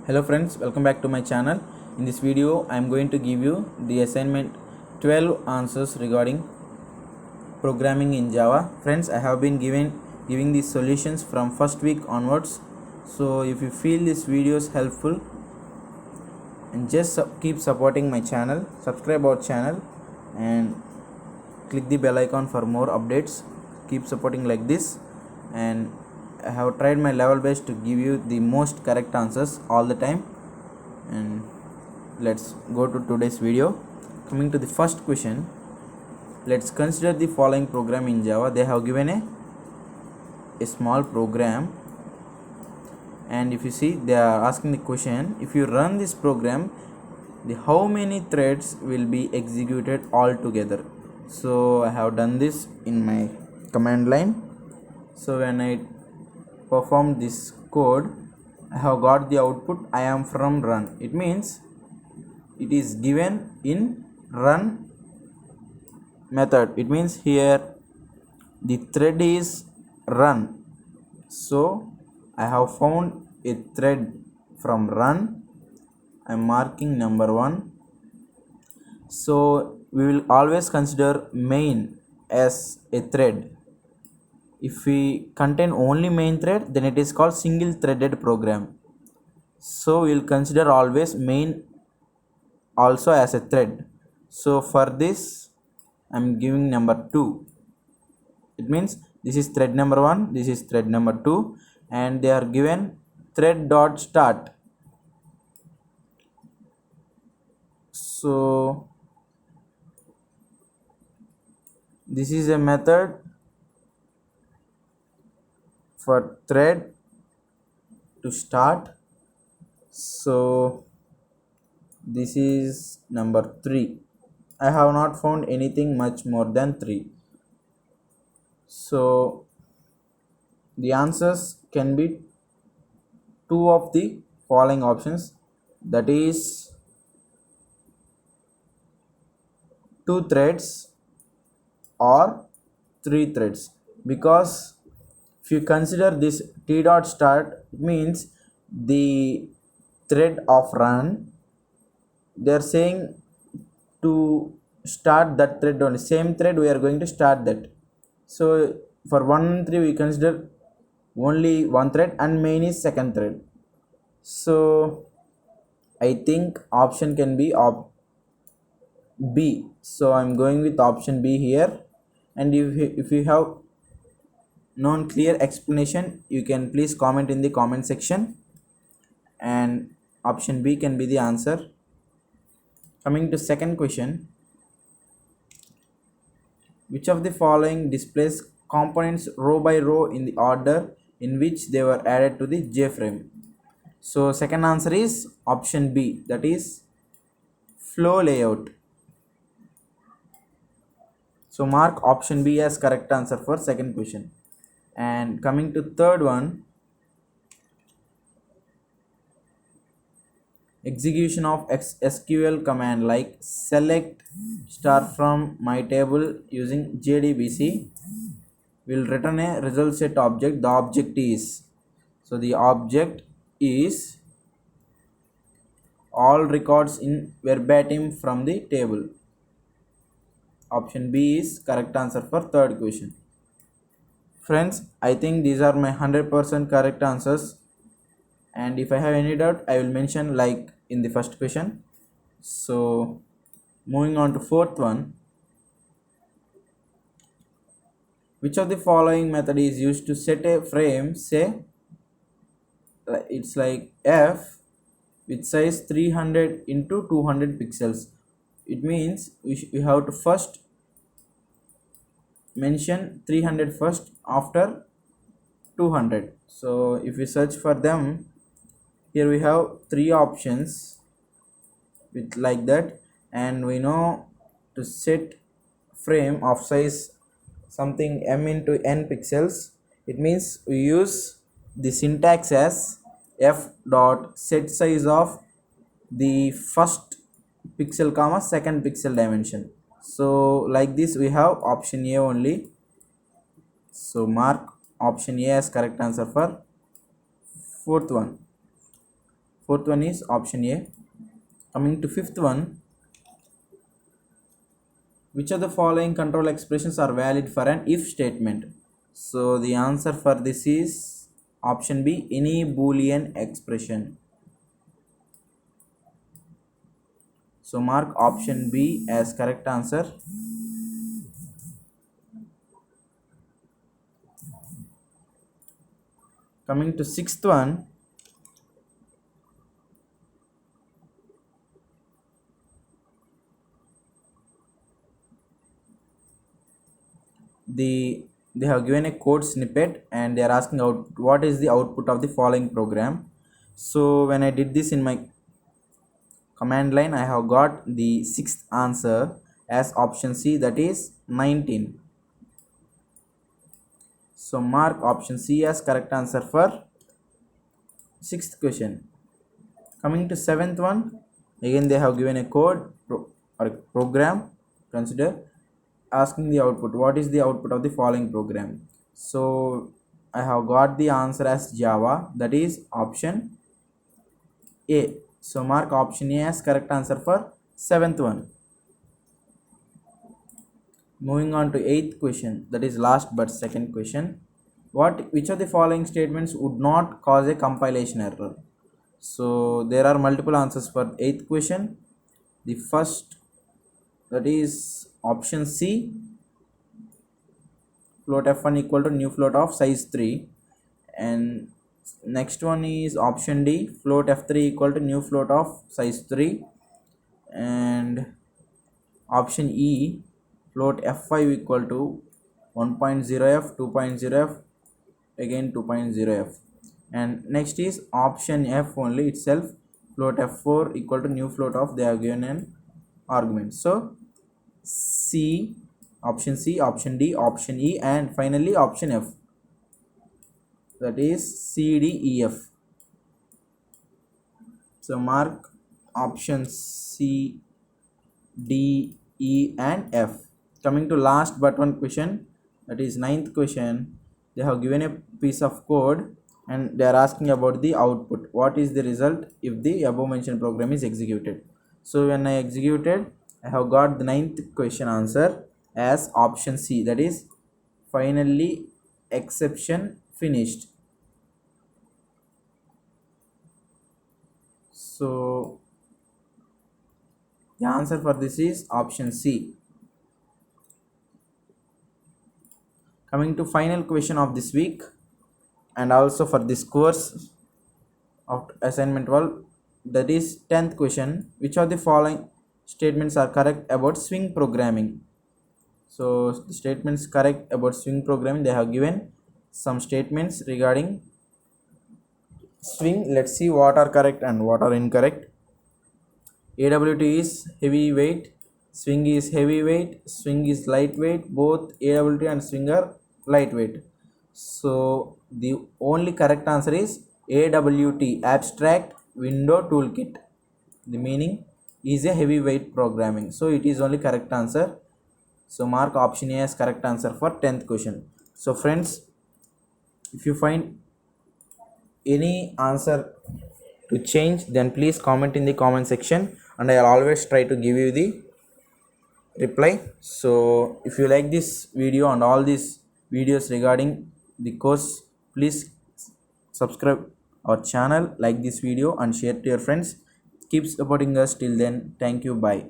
Hello friends, welcome back to my channel. In this video I am going to give you the assignment 12 answers regarding programming in Java. Friends, I have been giving these solutions from first week onwards. So if you feel this video is helpful, and just keep supporting my channel, subscribe our channel and click the bell icon for more updates. Keep supporting like this, and I have tried my level best to give you the most correct answers all the time. And let's go to today's video. Coming to the first question, let's consider the following program in Java. They have given a small program, and if you see, they are asking the question, if you run this program, the how many threads will be executed all together. So I have done this in my command line. So when I perform this code, I have got the output I am from run. It means it is given in run method. It means here the thread is run. So I have found a thread from run. I am marking number 1. So we will always consider main as a thread. If we contain only main thread, then it is called single threaded program. So we will consider always main also as a thread. So for this I am giving number 2. It means this is thread number 1, this is thread number 2, and they are given thread dot start. So this is a method for thread to start. So this is number 3. I have not found anything much more than 3. So the answers can be 2 of the following options, that is 2 threads or 3 threads, because if you consider this t dot start, it means the thread of run, they are saying to start that thread only, same thread we are going to start that. So for 1 and 3 we consider only one thread and main is second thread. So I think option can be B. So I'm going with option B here. And if you have known clear explanation, you can please comment in the comment section, and option B can be the answer. Coming to second question, which of the following displays components row by row in the order in which they were added to the JFrame? So second answer is option B, that is flow layout. So mark option B as correct answer for second question. And coming to third one, execution of SQL command like select star from my table using JDBC will return a result set object. The object is, so the object is all records in verbatim from the table. Option B is correct answer for third question. Friends, I think these are my 100% correct answers, and if I have any doubt I will mention like in the first question. So moving on to fourth one, which of the following method is used to set a frame, say it's like f with size 300 into 200 pixels. It means we have to first mention 300 first after 200. So if we search for them, here we have 3 options with like that, and we know to set frame of size something m into n pixels. It means we use the syntax as f dot set size of the first pixel comma second pixel dimension. So like this we have option A only. So mark option A as correct answer for fourth one. Fourth one is option A. Coming to fifth one, which of the following control expressions are valid for an if statement? So the answer for this is option B, any Boolean expression. So mark option B as correct answer. Coming to sixth one, they have given a code snippet and they are asking out what is the output of the following program. So when I did this in my command line, I have got the sixth answer as option C, that is 19. So mark option C as correct answer for sixth question. Coming to seventh one, again they have given a code or a program. Consider asking the output, what is the output of the following program? So I have got the answer as Java, that is option A. So mark option A as correct answer for seventh one. Moving on to eighth question, that is last but second question. Which of the following statements would not cause a compilation error? So there are multiple answers for eighth question. The first, that is option C, float f1 equal to new float of size 3, and next one is option D, float f3 equal to new float of size 3, and option E, float f5 equal to 1.0f, 2.0f, again 2.0f, and next is option F only itself, float f4 equal to new float of, they have given an argument. So C, option C, option D, option E, and finally option F, that is C, D, E, F. So mark option C, D, E, and F. Coming to last but one question, that is ninth question. They have given a piece of code and they are asking about the output. What is the result if the above mentioned program is executed? So when I executed, I have got the ninth question answer as option C, that is finally exception finished. So the answer for this is option C. Coming to final question of this week and also for this course of assignment 12, that is 10th question, which of the following statements are correct about swing programming? So the statements correct about swing programming, they have given some statements regarding swing. Let's see what are correct and what are incorrect. AWT is heavyweight, swing is heavyweight, swing is lightweight. Both AWT and swing are lightweight. So the only correct answer is AWT, abstract window toolkit. The meaning is a heavyweight programming. So it is only correct answer. So mark option A as correct answer for 10th question. So friends, if you find any answer to change, then please comment in the comment section and I'll always try to give you the reply. So if you like this video and all these videos regarding the course, please subscribe our channel, like this video and share to your friends. Keep supporting us. Till then, thank you, bye.